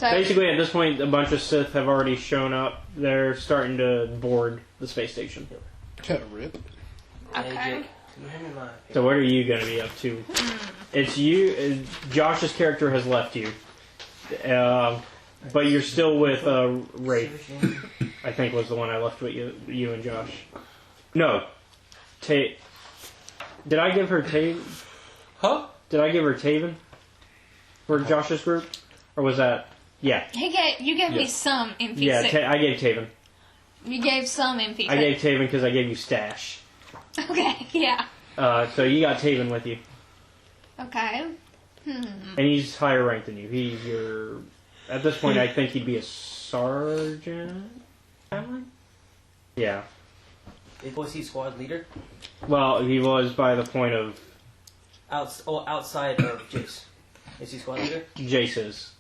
basically, at this point, a bunch of Sith have already shown up. They're starting to board the space station. Kind of rip. Okay. So what are you going to be up to? It's you. Josh's character has left you. But you're still with Wraith. I think was the one I left with you and Josh. No. Did I give her Taven? Huh? Did I give her Taven? For Josh's group? Or was that... Yeah. You gave me some MP6. Yeah, I gave Taven. You gave some MP6. I gave Taven because I gave you Stash. Okay, yeah. So you got Taven with you. Okay. And he's higher ranked than you. He's your... At this point, I think he'd be a sergeant? Yeah. Was he squad leader? Well, he was by the point of... outside of Jace. Is he squad leader? Jace is.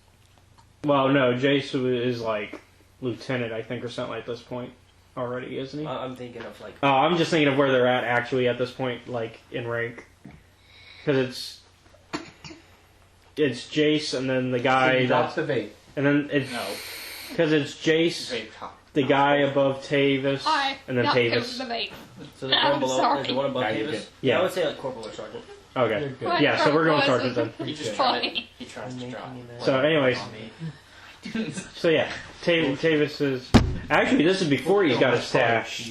Well, no, Jace is like lieutenant, I think, or something at this point already, isn't he? I'm thinking of like... Oh, I'm just thinking of where they're at actually at this point, like in rank. Because it's Jace and then the guy Drop the vape. and then it's... No. Because it's Jace, Vape top. the guy above Tavis, and then Tavis. The vape. So the one below, sorry. the one above No, you're Davis? good. Yeah. I would say like corporal or sergeant. Okay. You're good. My Yeah, so we're going purple sergeant then. He just funny. He tries to drop. So anyways, so yeah, Tavis is... Actually, this is before he's got a stash.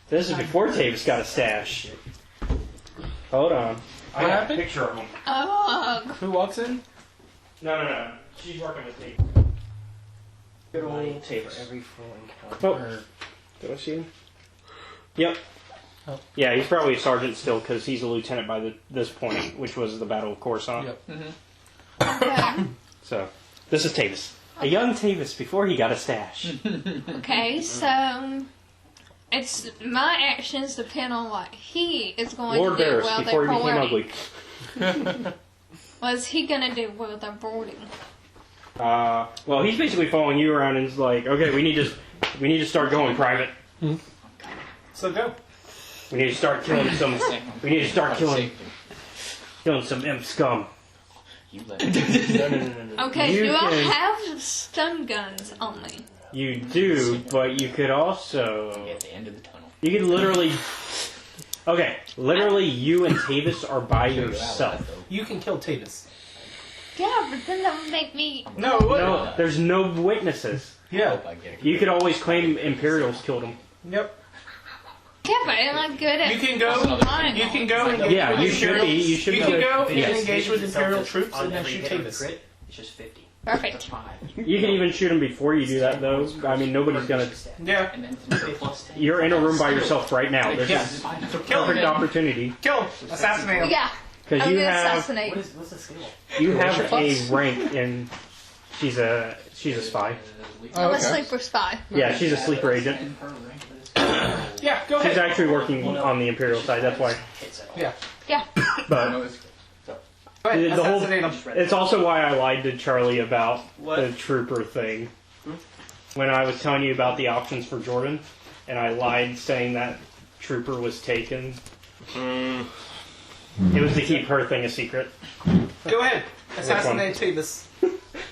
This is before Tavis got a stash. Hold on. I got a happened? picture of him. Oh, Who walks in? No. She's working with me. Good old Tavis. For every full encounter. Oh. Do I see him? Yep. Oh. Yeah, he's probably a sergeant still because he's a lieutenant by this point, which was the Battle of Coruscant. Yep. okay. So, this is Tavis. A young Tavis before he got a stash. Okay, so it's my actions depend on what he is going Lord to do Barris while before they're he became boarding. ugly. What's he gonna do while they're boarding? Well, he's basically following you around and is like, okay, we need to start going private. So go. We need to start killing some. We need to start killing some imp scum. You let it. No. Okay, You do I can- have stun guns on me? You do, but you could also. At the end of the tunnel. You could literally. Okay, literally, you and Tavis are by yourself. You can kill Tavis. Yeah, but then that would make me. No, it wouldn't. No, there's no witnesses. Yeah. Hope I get it. You could always claim Imperials killed him. Yep. Yeah, but am I good at? You can go. lying You on can it? go. And Yeah, engage you with should Imperial- be. You should You be. can go and Yes. engage with Imperial troops On and then every shoot hit of the Tavis. crit, it's just 50. Perfect. You can even shoot him before you do that, though. I mean, nobody's gonna. Yeah. And then 3 plus 10. You're in a room by yourself right now. There's Yeah. a So kill perfect him. opportunity Kill him. Assassinate him. Yeah, because I'm you gonna have assassinate. What's the skill? you have a rank in. She's a spy. I'm a sleeper spy. Yeah, she's a sleeper agent. Yeah, go She's ahead. actually working on the Imperial side. That's why. Yeah. Yeah. But Go ahead. the whole. Assassinate him. It's also why I lied to Charlie about What? the trooper thing. When I was telling you about the options for Jordan, and I lied saying that trooper was taken. It was to keep her thing a secret. Go ahead. Assassinate Tavis.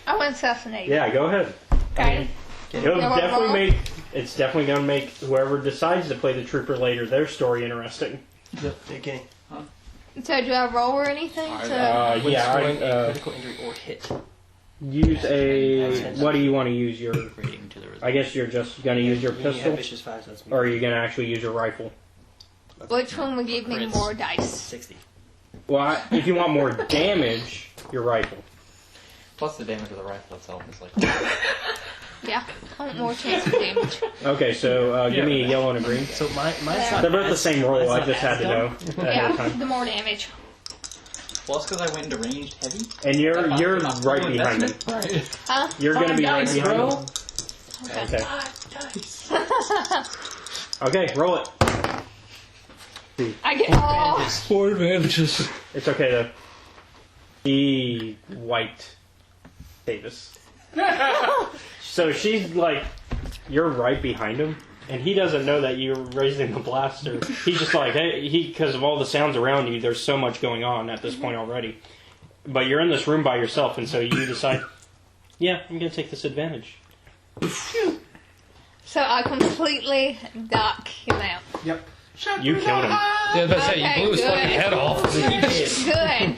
I want to assassinate. Yeah, go ahead. Okay. It'll Yeah, what definitely roll? make. It's definitely going to make whoever decides to play the trooper later their story interesting. Okay. So do I roll or anything? Critical injury or hit. Use a. What do you want to use your? Rating to the I guess you're just going to use your You have pistol, vicious 5, so that's or are you going to actually use your rifle? Which one would give me Crits. more dice? 60. Well, if you want more damage, your rifle. Plus the damage of the rifle itself is like. Yeah, I want more chance of damage. Okay, so give me a yellow and a green. So mine's Yeah. not They're both the as- same roll. mine's I not just had as to know dumb. ahead Yeah, of time. the more damage. Plus because I went into ranged heavy. And you're right behind him. Right. Huh? You're going to be right behind him. Okay. Okay. Okay, roll it. I get. Oh, 4 advantages. It's okay though. He wiped Davis. So she's like, you're right behind him, and he doesn't know that you're raising the blaster. He's just like, hey, because of all the sounds around you, there's so much going on at this point already. But you're in this room by yourself, and so you decide, Yeah, I'm gonna take this advantage. So I completely knock him out. Yep. You killed him. Yeah, that's it. Okay, You blew his good. fucking head off. Good.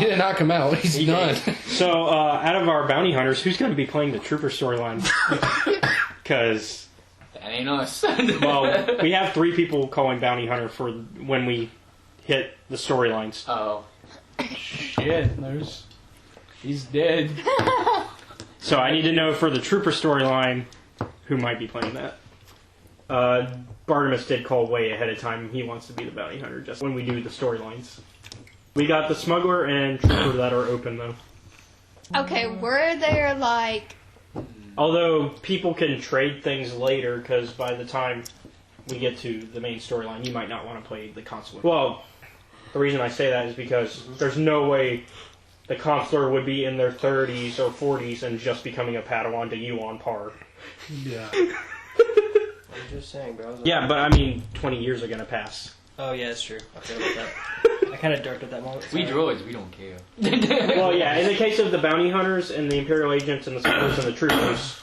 You didn't knock him out. He's done. So, out of our bounty hunters, who's going to be playing the trooper storyline? Because, That ain't us. well, we have 3 people calling bounty hunter for when we hit the storylines. Oh. Shit, he's dead. So I need to know for the trooper storyline who might be playing that. Bartimus did call way ahead of time. He wants to be the bounty hunter just when we do the storylines. We got the smuggler and trooper that are open though. Okay, were there like... Although people can trade things later because by the time we get to the main storyline, you might not want to play the consular. Well, the reason I say that is because there's no way the consular would be in their 30s or 40s and just becoming a Padawan to you on par. Yeah. I'm just saying, bro. Yeah, but I mean, 20 years are gonna pass. Oh, yeah, that's true. I forgot about that. I kind of darked at that moment. We Sorry. droids, we don't care. Well, yeah, in the case of the bounty hunters and the Imperial agents and the smugglers and the troopers,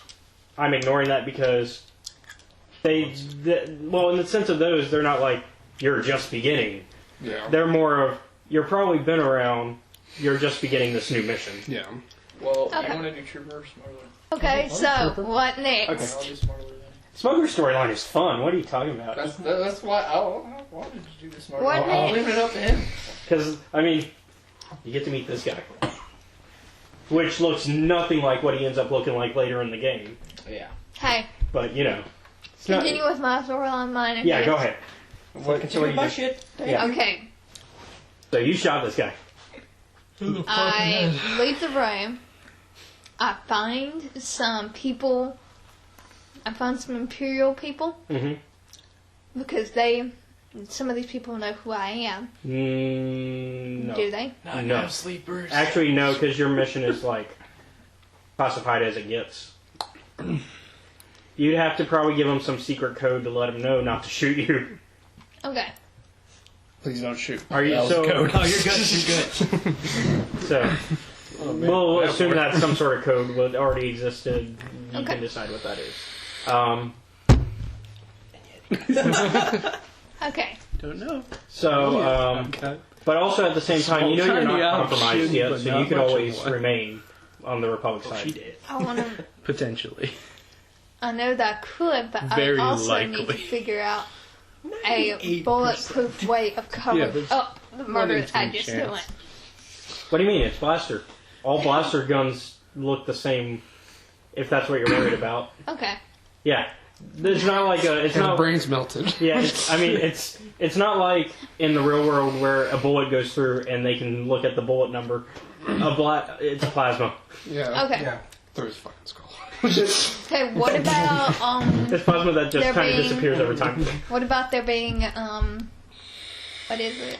I'm ignoring that because well, in the sense of those, they're not like, you're just beginning. Yeah. They're more of, you're probably been around, you're just beginning this new mission. Yeah. Well, Okay. you want to do trooper or smuggler? Okay, so what next? Okay. I'll do smuggler then. Smuggler storyline is fun. What are you talking about? That's why I wanted to do the smuggler. What I'll next? leave it up to him. Because, I mean, you get to meet this guy. Which looks nothing like what he ends up looking like later in the game. Yeah. Hey, But, you know. It's not, continue with my storyline mine. yeah, go ahead. Continue with my shit. Yeah. Okay, So you shot this guy. I leave the room. I find some people. I find some Imperial people Mm-hmm. because some of these people know who I am. No. Do they? No. sleepers. Actually, no, because your mission is, like, classified as it gets. You'd have to probably give them some secret code to let them know not to shoot you. Okay. Please don't shoot. Are you That was so? code. Oh, you're good. You're good. So, we'll assume that some sort of code would already existed. You Okay. can decide what that is. Okay. Don't know. So, but also at the same time, you know you're not compromised yet, so you could always remain on the Republic side. She did. I want to. Potentially. I know that I could, but Very I also need likely. to figure out a 98%. bulletproof way of covering there's up the murder one in I 10 just chance. doing. What do you mean? It's blaster. All blaster guns look the same. If that's what you're worried about. Okay. Yeah, it's not like a. It's And the not. brain's melted. Yeah, it's not like in the real world where a bullet goes through and they can look at the bullet number. It's plasma. Yeah. Okay. Yeah. Through his fucking skull. Okay. What about It's plasma that just There kind of being- disappears over time. what about there being what is it?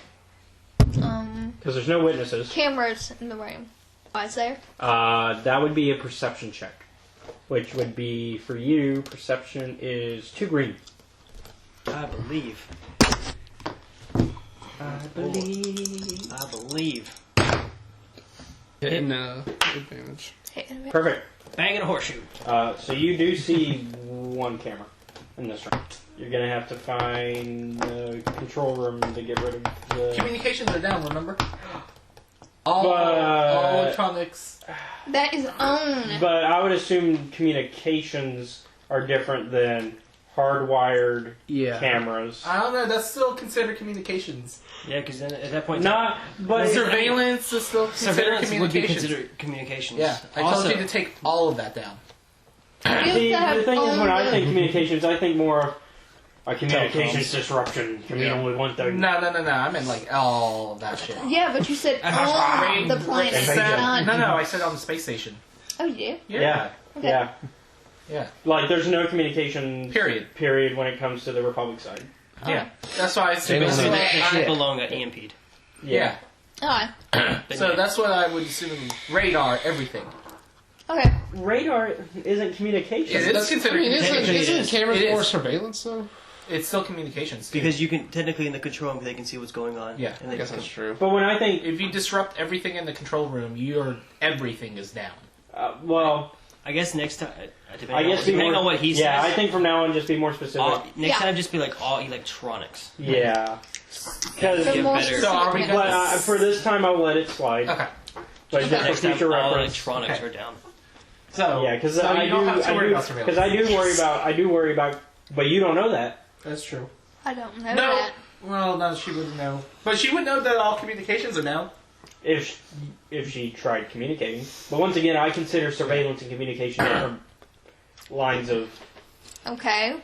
Because there's no witnesses. Cameras in the room. Why is there? That would be a perception check, which would be for you. Perception is 2 green. I believe. I believe. I believe. Hitting advantage. Perfect. Banging a horseshoe. So you do see one camera in this room. You're gonna have to find the control room to get rid of the. Communications are down, remember? All But- electronics. That is on. But I would assume communications are different than hardwired Yeah. cameras. I don't know, that's still considered communications. Yeah, because then at that point, Not, but Surveillance is still considered surveillance would be communications. considered communications. Yeah, I Also, told you to take all of that down. You The have thing is, when I on think communications, I think more of a communications disruption. Can mean only one thing. No, I meant like all that shit. Yeah, but you said on the planet. Invasion. Not. I said on the space station. Oh, you did? Yeah. Okay. Yeah. Yeah. Like, there's no communication Period. when it comes to the Republic side. Yeah. That's why I said basically, know. the ship alone got EMP'd. Yeah. Alright. So that's what I would assume. Radar, everything. Okay. Radar isn't communication. It is considered Isn't communications. cameras It more is. surveillance though? It's still communications. too. Because you can technically in the control room they can see what's going on. Yeah, and I they guess can, that's true. But when I think, if you disrupt everything in the control room, everything is down. Well, I guess next time, I guess depending on what he says. Yeah, I think from now on, just be more specific. Next time, just be like all electronics. Yeah. Because The more better. specific So are we ones. but for this time, I'll let it slide. Okay. But just for Next time, future all reference. electronics Okay. are down. So Yeah, because so I you don't have to worry about do surveillance. I do worry about, but you don't know that. That's true. I don't know No. that. Well, no, she wouldn't know. But she would know that all communications are down. If she tried communicating. But once again, I consider surveillance and communication different lines of. Okay.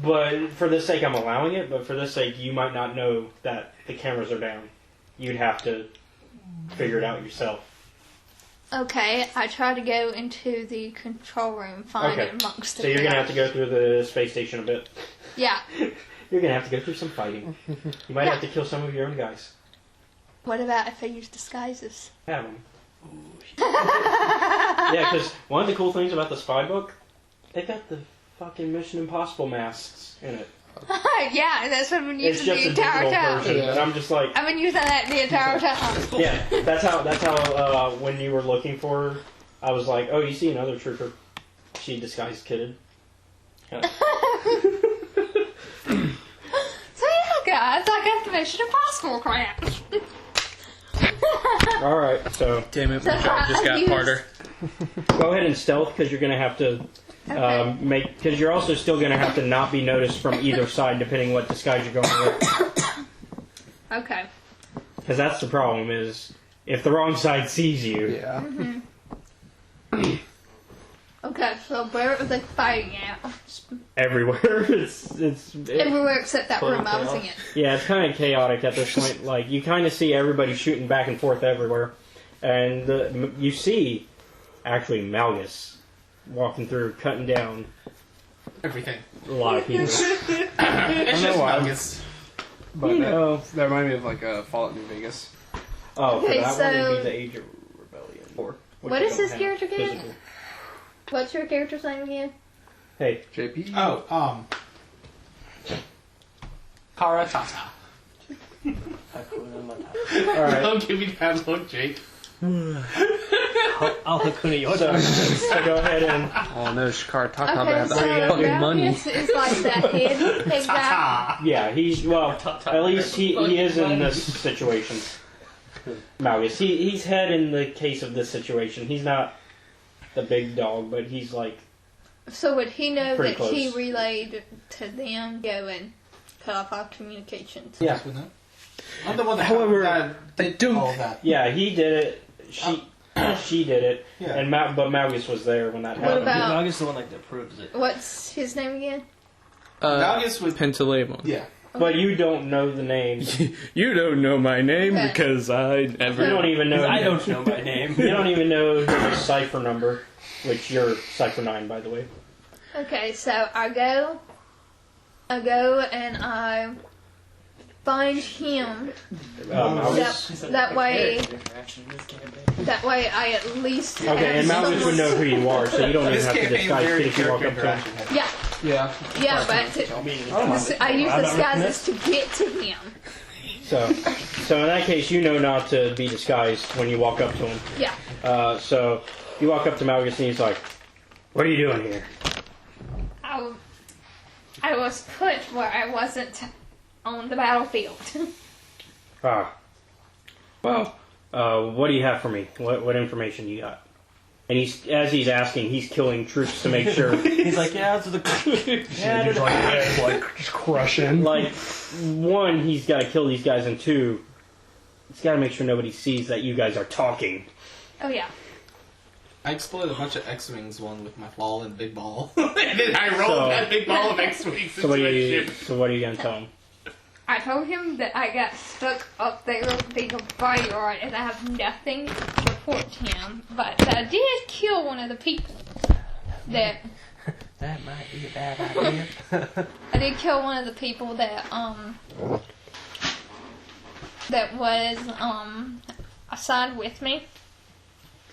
But for this sake, I'm allowing it. But for this sake, you might not know that the cameras are down. You'd have to figure it out yourself. Okay, I try to go into the control room, find Okay. it amongst the So you're gonna have to go through the space station a bit. Yeah. You're gonna have to go through some fighting. You might have to kill some of your own guys. What about if I use disguises? Have them. Yeah, because one of the cool things about the spy book, they got the fucking Mission Impossible masks in it. Yeah, that's what I've been It's using just the a entire digital time. version, and I'm just like, I've been using that the entire time. yeah, that's how. When you were looking for her, I was like, oh, you see another trooper? She disguised kidded. So yeah, guys, I got the Mission Impossible crap. All right, so Damn it, So my job just I got used- harder. go ahead and stealth because you're gonna have to Okay. because you're also still gonna have to not be noticed from either side depending what disguise you're going with. Okay. Because that's the problem is if the wrong side sees you, Yeah. Okay, so where are they fighting at? everywhere it's Everywhere except that Total room I was chaos. in. yeah, it's kind of chaotic at this point. Like you kind of see everybody shooting back and forth everywhere, and you see actually Malgus walking through, cutting down Everything. a lot of people. It's know just why. Malgus. But You know. that reminded me of like Fallout New Vegas. Oh, for Okay, that one so- it'd be the Age of Rebellion. Which What I is don't this have character again? physical. What's your character's name again? Hey, JP? Oh, Kara Tata. all right. Don't give me that look, Jake. I'll Hakuna your So, so go ahead and Oh no, Shakar Taka Okay, had so that fucking money. Malgus is like that head big guy. Tata. yeah, he's well. At least he is in this situation. Malgus, he's head in the case of this situation. He's not the big dog, but he's like So would he know Pretty that he close. relayed to them, go and cut off our communications? yeah, I'm the one that, However, that did don't- all of that. yeah. He did it. She did it, Yeah. and but Malgus was there when that What happened. about- Malgus is the one like that approves it. What's his name again? Malgus would. Pentalemon. Yeah. But you don't know the name. You don't know my name Okay. because I never. You don't even know. I don't know my name. You don't even know the cipher number, which you're cipher 9, by the way. Okay, so I go and I find him. Malgus. That way I at least. Okay, and have Malgus would know who you are, so you don't even This have to campaign disguise very if you walk character up to him. interaction. Yeah, Yeah. yeah, but I use disguises to get to him. So in that case, you know not to be disguised when you walk up to him. Yeah. So you walk up to Malgus and he's like, "What are you doing here?" I was put where I wasn't on the battlefield. Ah. Well, what do you have for me? What information you got? And as he's asking, he's killing troops to make sure. He's like, yeah, to the. Yeah, to the. like just crushing. Like, one, he's got to kill these guys, and two, he's got to make sure nobody sees that you guys are talking. Oh yeah. I exploded a bunch of X-Wings, one with my ball and big ball. And then I rolled So- that big ball of X-Wings So what into are a you? ship. So what are you gonna tell him? I told him that I got stuck up there being a fire and I have nothing to report to him, but I did kill one of the people that That might be a bad idea. I did kill one of the people that was assigned with me.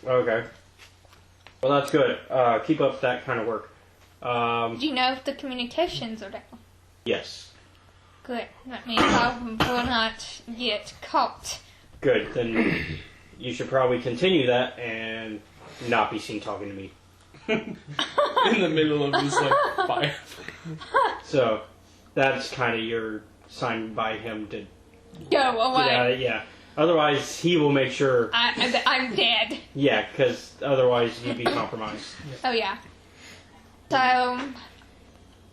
Okay. Well, that's good. Keep up that kind of work. Do you know if the communications are down? Yes. Good. That means I will not get caught. Good. Then you should probably continue that and not be seen talking to me. In the middle of this like fire. So that's kind of your sign by him to Go away. get out of it. Yeah. Otherwise, he will make sure. I'm dead. Yeah, because otherwise you'd be compromised. Oh yeah. So,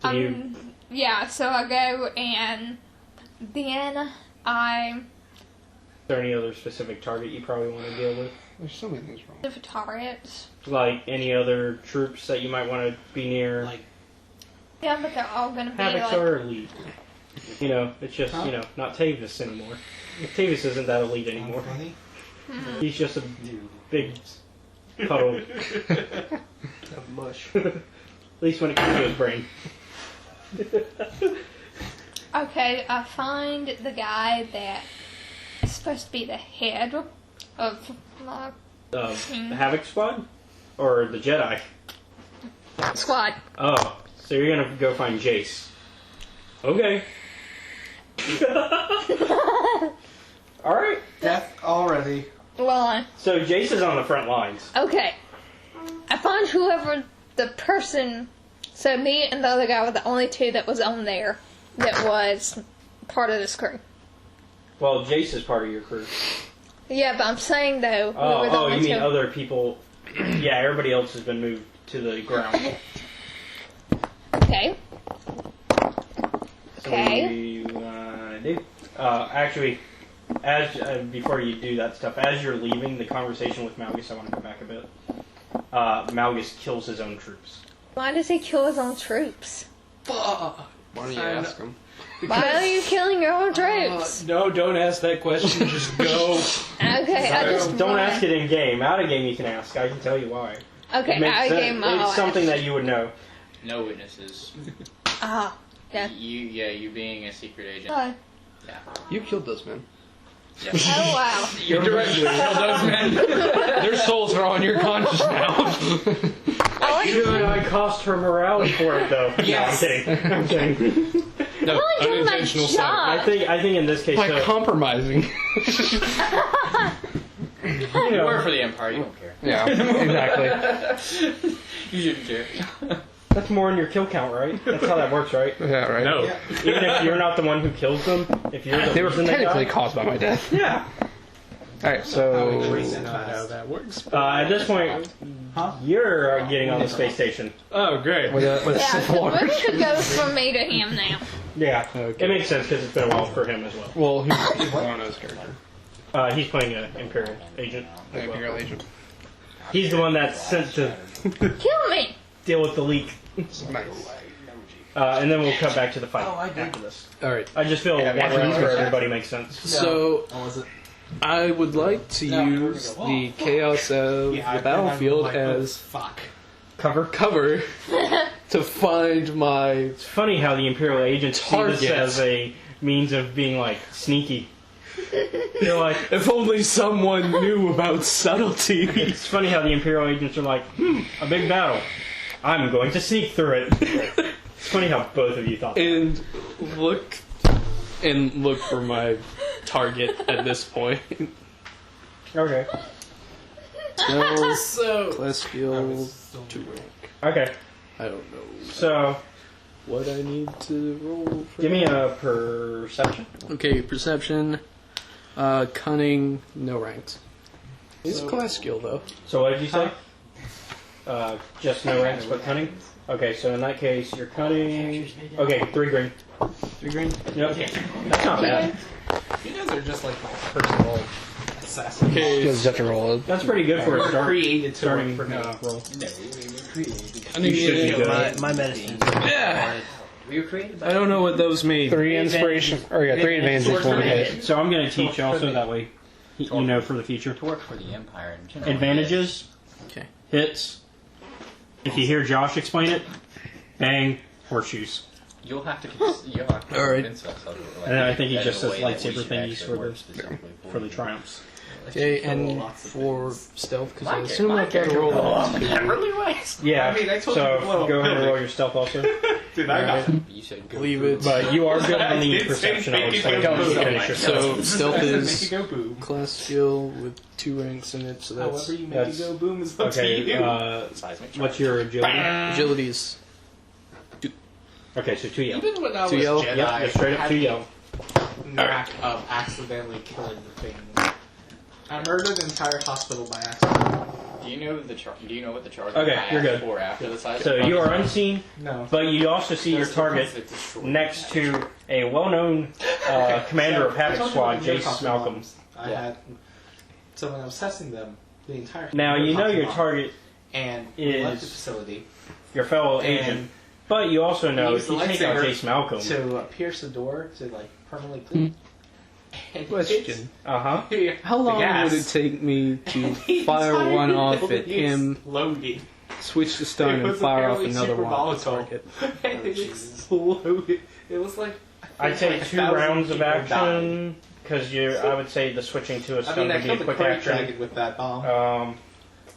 So you, yeah. So I go and then I is there any other specific target you probably want to deal with? There's so many things wrong. the targets. Like any other troops that you might want to be near? Like, Yeah, but they're all gonna be Havocs like. are elite. You know, it's just, not Tavis anymore. Tavis isn't that elite anymore. funny. He's just a big puddle. Of mush. At least when it comes to his brain. Okay, I find the guy that is supposed to be the head of The Havoc Squad? Or the Jedi? squad. Oh, so you're gonna go find Jace. Okay. Alright. Death already. Well, So Jace is on the front lines. okay. I find whoever the person. So me and the other guy were the only two that was on there that was part of this crew. Well, Jace is part of your crew. Yeah, but I'm saying though, we were the Oh, only you mean two. other people. Yeah, everybody else has been moved to the ground. Okay. So Okay. what do you want to do? Actually, as before you do that stuff, as you're leaving the conversation with Malgus, I want to go back a bit. Malgus kills his own troops. Why does he kill his own troops? Fuck. Why don't you ask him? Why are you killing your own troops? No, don't ask that question. Just go. Okay, I just Don't wanna- ask it in game. Out of game, you can ask. I can tell you why. Okay, It makes I sense. gave my It's something that you would know. No witnesses. Ah, yeah. You being a secret agent. Oh, You killed those men. Yeah. oh wow. You directly killed those men. Their souls are on your conscience now. I like Should I cost her morale for it though? Yes. No, I'm kidding. I'm kidding. No, I'm only doing my unintentional job. I think in this case, By compromising. you You know, work for the Empire, you don't care. Yeah, exactly. You shouldn't care. that's more in your kill count, right? That's how that works, right? Yeah, right. No. Yeah. Even if you're not the one who kills them, if you're the They were reason they technically die. caused by my death. Yeah. Alright, so... That's Not how that works. At this point, you're getting on the space station. Oh, great. With a Yeah, Sith so Lord. maybe we could go from me to him now. Yeah. Okay. It makes sense because it's been a while for him as well. Well, who's Bono's character? He's playing an Imperial agent. The as well. Imperial agent. He's the one that's sent to Kill me! deal with the leak. Nice. And then we'll cut back to the fight after this. Alright. I just feel one round for everybody makes sense. So, Oh, was it? I would like to use the chaos of the battlefield as Fuck. Cover. to find my... It's funny how the Imperial agents see this Target. as a means of being like sneaky. They're like, If only someone knew about subtlety. it's funny how the Imperial agents are like, a big battle. I'm going to sneak through it. It's funny how both of you thought that. and look for my target at this point. Okay. So, class skill 2 rank. Okay. I don't know So, what I need to roll for give me a perception. Okay, perception, cunning, no ranks. It's class skill though. So what did you say? Just no ranks but cunning? Okay, so in that case, you're cunning... Okay, 3 green. 3 green? Yep. That's not bad. You guys are just like my personal assassin. Okay, Just have to roll it. That's pretty good for a start, Created to starting work for me. roll. cunning You should be good. My medicine. Yeah, We were created by I don't know what those mean. 3 inspiration. Or yeah, 3 advantage when we hit. So I'm going to teach also, that way you know for the future. to work for the Empire in general. Advantages, Okay. hits. If you hear Josh explain it, bang, horseshoes. You'll have to All right. convince us of it. And then I think he there's just a says way that we lightsaber should thingies actually for work the- specifically For the triumphs. Okay, and for stealth, because I My assume my I've got to character- roll Oh, that. that really was. Yeah, I mean, I told so you to blow up go ahead and building. roll your stealth also. Did I not? You said go. Believe it. But you are good on the did say perception. I make was it saying go you boom. finish your So stealth Make is it go boom. class skill with 2 ranks in it, so that's However you make that's- it go boom is up to Okay, you. Seismic what's your agility? agilities. Okay, so 2 yell. Even when I was 2 yell? Jedi, Yep, just straight I up had 2 the yell. knack of accidentally killing the thing. I murdered an entire hospital by accident. Do you know the Do you know what the charge? Okay, I you're asked good. For after the seismic So you are unseen, No. but you also see your That's the target ones that destroy. next to a well-known commander of Havoc Squad, Jace Malcolm. I Yeah. had. So when I was testing them, the entire. Now you know your Pokemon, target, and we left the is- facility your fellow And agent, but you also know used if you the take out lightsaber Jace Malcolm, to pierce the door to like permanently clean. And Question. uh-huh. How long would it take me to fire one off at him, Loaded. switch to stun, It and was fire off apparently another super one at the volatile. target? And it exploded. It was like. I'd take 2 rounds of action, because I would say the switching to a I stun mean, I would be a killed the quick Krayt action. dragon with that bomb.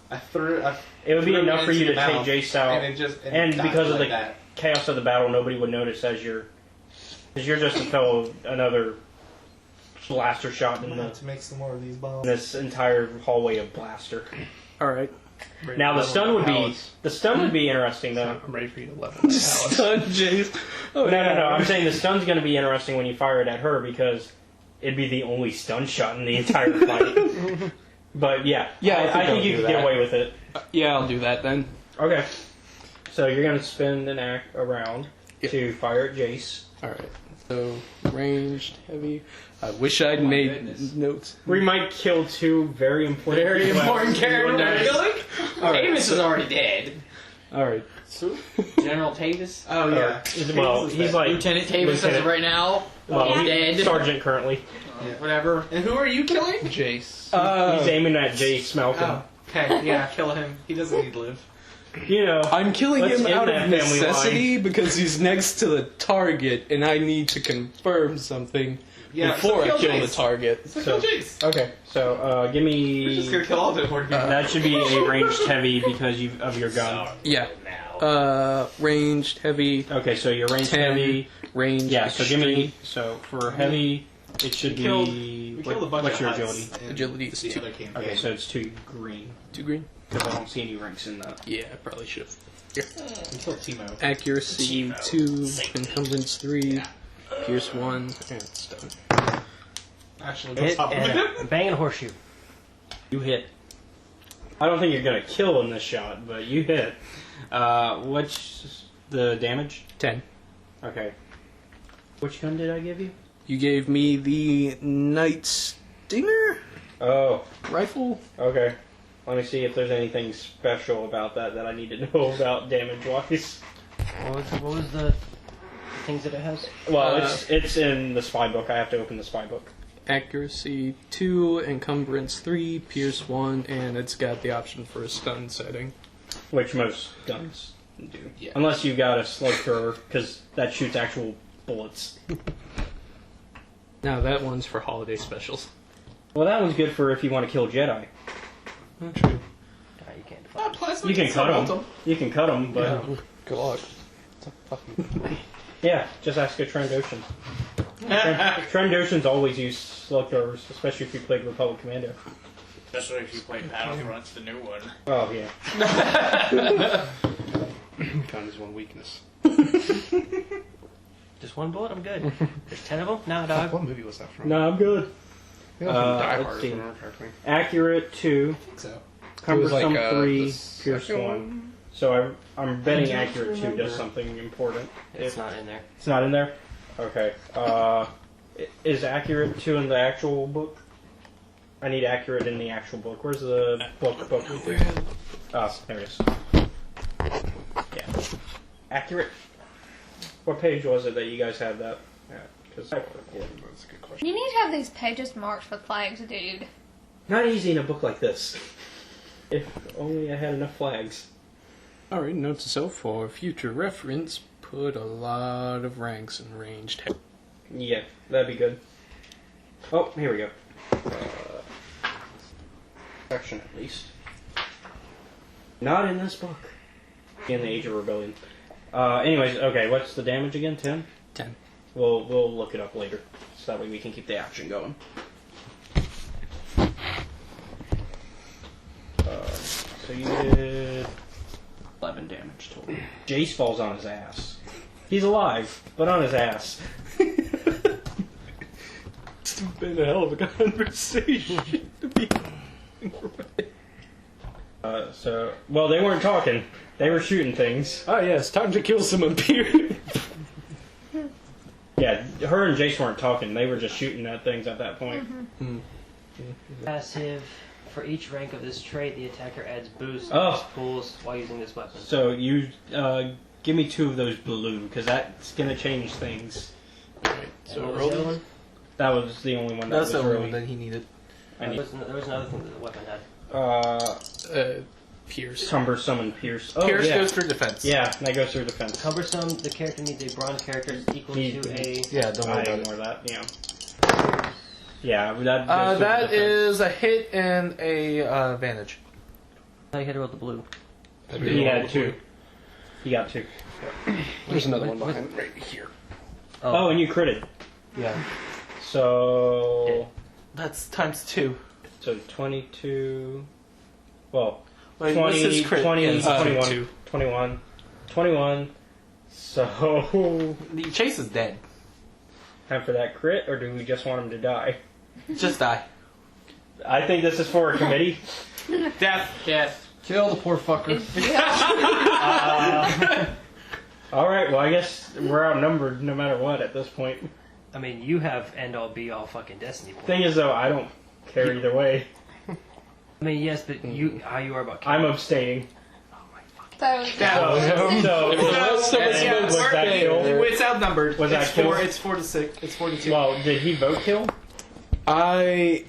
I threw. It would be threw enough for you to into take mouth, Jace out, and it just and died because of like the that. chaos of the battle, nobody would notice as because you're just a fellow, another blaster shot I'm in gonna have to make some more of these bombs. this entire hallway of blaster. Alright. Now the stun would be interesting though. I'm ready for you to level. Stun Jace. Oh, No. I'm saying the stun's going to be interesting when you fire it at her because it'd be the only stun shot in the entire fight. But yeah, I think you I'll can do get that. away with it. Yeah, I'll do that then. Okay, so you're going to spend a round Yep. to fire at Jace. Alright. So, ranged, heavy. I wish I'd made goodness. notes. We might kill 2 very important, character. Alright. Amos is already dead. Alright. General Tavis. Oh yeah. Well, he's like Lieutenant Tavis as of right now. well, he's dead. Sergeant currently. Whatever. And who are you killing? Jace. He's aiming at Jace Malcolm. Oh, okay. Yeah, kill him. He doesn't need to live. You know, I'm killing Let's him end out that of family necessity because he's next to the target and I need to confirm something Yeah, before so I kill Jace. the target. So So- kill Jace. okay. So give We're just me. gonna kill all the important people. That should be a ranged heavy because of your gun. Yeah. Ranged, heavy, Okay, so your ranged 10, heavy. ranged, Yeah, so give extreme. me. So for heavy, it should We killed be. a bunch What's of your huts agility? in Agility is the 2. other campaign. Okay, so it's 2 green. 2 green? Because I don't see any ranks in that. Yeah, I probably should have. We killed Timo. Accuracy 2, encumbrance 3, pierce 1, and stun. Actually, go Hit top of it. and bang and horseshoe. You hit. I don't think you're gonna kill in this shot, but you hit. What's the damage? 10. Okay. Which gun did I give you? You gave me the Night Stinger Oh, rifle. okay. Let me see if there's anything special about that I need to know about damage-wise. What was the things that it has? Well, it's in the spy book. I have to open the spy book. Accuracy 2, encumbrance 3, pierce 1, and it's got the option for a stun setting. Which most guns do. Yeah. Unless you got a slug thrower, because that shoots actual bullets. Now that one's for holiday specials. Well, that one's good for if you want to kill Jedi. Not true. You can't. Plasma You can still cut melt them. You can cut them, but Good luck. yeah, just ask a Trandoshan. Trandoshans always use slug throwers, especially if you played Republic Commando. Especially if you play Battlefront's the new one. Oh yeah. Found his one weakness. Just 1 bullet, I'm good. There's 10 of them? Nah, dog. What movie was that from? No, I'm good. It was from Die let's Hard, if see. I remember correctly. Accurate 2, So, It was cumbersome like, 3, the pierce second 1. So I'm betting accurate 2 does something important. It's not in there. It's not in there? Okay. Is accurate 2 in the actual book? I need accurate in the actual book. Where's the book? Oh, there it is. Yeah. Accurate. What page was it that you guys had that? Yeah, That's a good question. You need to have these pages marked with flags, dude. not easy in a book like this. If only I had enough flags. Alright, note to self for future reference, put a lot of ranks in ranged. Yeah, that'd be good. Oh, here we go. Section at least. Not in this book. In the Age of Rebellion. Anyways, okay, what's the damage again? 10? 10. We'll look it up later, so that way we can keep the action going. So you did 11 damage total. Jace falls on his ass. He's alive, but on his ass. It's been a hell of a conversation to be. Well, they weren't talking. They were shooting things. Ah, yes, time to kill some Imperial. Yeah, her and Jace weren't talking. They were just shooting at things at that point. Passive. For each rank of this trait, the attacker adds boost Oh. to its pools while using this weapon. So you give me 2 of those blue, because that's gonna change things. So What was roll the other this. one? That was the only one that That's was the really. one that he needed. I need There was another thing that the weapon had. Pierce. cumbersome and pierce. Oh, Pierce yeah. goes for defense. Yeah, that goes through defense. Cumbersome, the character needs a bronze character equal to a... Yeah, don't worry I about it. ignore that. Yeah. Yeah, that. Goes through That defense. is a hit and a advantage. I hit her with the blue. He had 2. He got 2. There's another one behind right here. Oh, and you critted. Yeah. So. That's times 2. So 22. Well, Wait, 20, what's his crit? 20, Yeah, 21, 2. 21. 21. So. The Chase is dead. Time for that crit, or do we just want him to die? Just die. I think this is for a committee. Death. Death. Kill the poor fucker. Alright, well, I guess we're outnumbered no matter what at this point. I mean, you have end-all be-all fucking destiny points. Thing is, though, I don't care either way. I mean, yes, but how you are about I'm abstaining. So, So, So was that kill? It's outnumbered. Was that it's kill? 4. It's 4 to 6. It's 4 to 2. Well, did he vote kill? I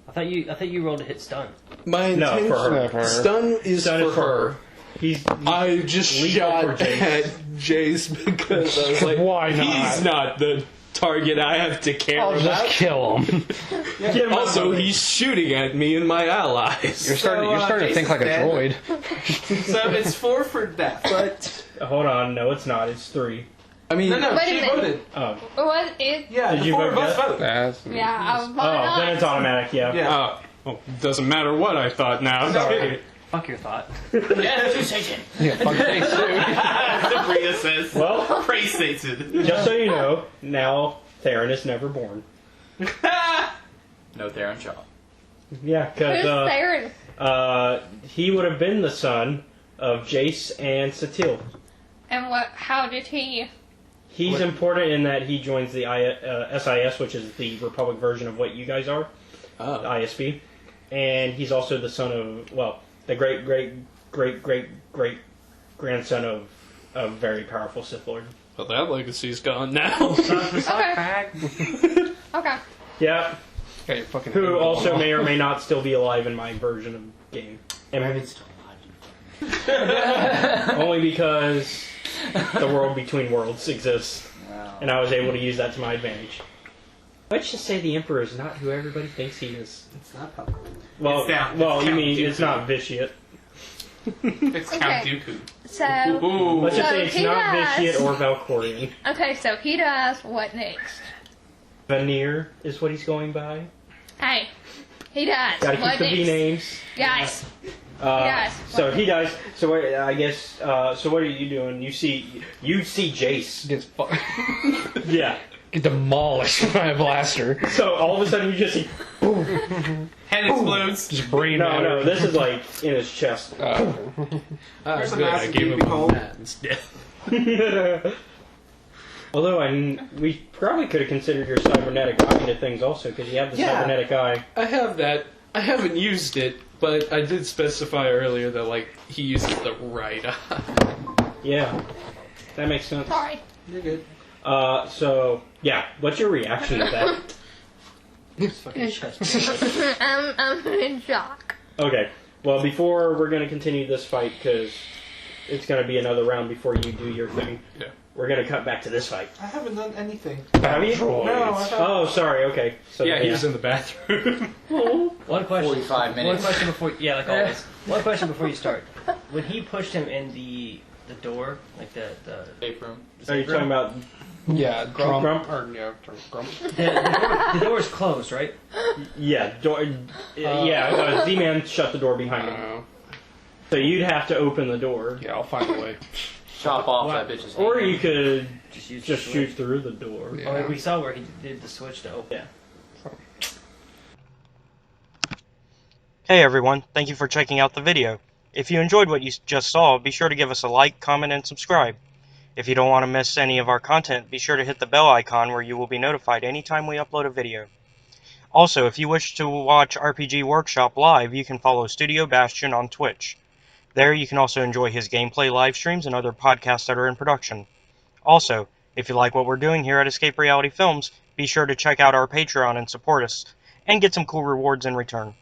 I thought you rolled to hit stun. my No, intention. for her. No, for her. Stun is Stun for is for her. her. He's I just Legal shot for Jace. at Jace because I was like, Why not? he's not the target I have to care I'll just about. kill him. Get him Also, up. he's shooting at me and my allies. You're starting to Jace think like a is dead. droid. So it's 4 for death. But Hold on, no, it's not. It's 3. I mean, no, Wait a she minute. voted. Oh, what is? Yeah, Did the you 4 of vote us death? voted. That's Yeah, I was oh, then it's automatic. Yeah. Yeah. well, doesn't matter what I thought now. Sorry. Fuck your thought. Yeah, fuck Jace too. Sabria says. Well, Praise Satan. just so you know, now Theron is never born. No Theron Shaw. Yeah, Who's because there? he would have been the son of Jace and Satil. And what? How did he? He's important in that he joins the SIS, which is the Republic version of what you guys are, the ISB. And he's also the son of, well, the great grandson of a very powerful Sith Lord. Well, that legacy's gone now. Okay. Okay. Yeah, Yeah, you're fucking who also may or may not still be alive in my version of the game. And still only because the world between worlds exists, alive. and I was able to use that to my advantage. Let's just say the Emperor is not who everybody thinks he is. It's not Papa. Well, It's down. well, It's you Count mean it's Dooku. not vitiate. It's Count Okay. Dooku. So. Let's just So say it's he not does. vitiate or Valkorian. Okay, so he does. What next? Veneer is what he's going by. Hey, he does. Gotta keep What the V next? names. Guys. So he dies. So what, I guess. So what are you doing? You see Jace. gets Yeah. get demolished by a blaster. So all of a sudden you just see. Head explodes. Just brain No, matter. no. This is like in his chest. There's a Good, I massive gave him baby hole. that instead. Although we probably could have considered your cybernetic eye into things also, because you have the Yeah. cybernetic eye. I have that. I haven't used it, but I did specify earlier that like he uses the right eye. Yeah, that makes sense. Sorry. You're good. So yeah, what's your reaction to that? I'm in shock. Okay, well before we're gonna continue this fight, because it's gonna be another round before you do your thing. Yeah. We're gonna cut back to this fight. I haven't done anything. Have you? No, I haven't. Oh, sorry. Okay. So Yeah, he was in the bathroom. One question. 45 minutes. One question before. Yeah, like always. One question before you start. When he pushed him in the the door, like the Escape room. Are you talking about? Yeah, Grump? Grump. the door's closed, right? Yeah, door. Z-Man shut the door behind him. So you'd have to open the door, Yeah, I'll find a way. Chop off that bitch's or hand. you could Just use just the shoot switch. through the door. Yeah. Oh, we saw where he did the switch to open. Yeah. Hey everyone, thank you for checking out the video. If you enjoyed what you just saw, be sure to give us a like, comment, and subscribe. If you don't want to miss any of our content, be sure to hit the bell icon where you will be notified anytime we upload a video. Also, if you wish to watch RPG Workshop live, you can follow Studio Bastion on Twitch. There you can also enjoy his gameplay live streams and other podcasts that are in production. Also, if you like what we're doing here at Escape Reality Films, be sure to check out our Patreon and support us, and get some cool rewards in return.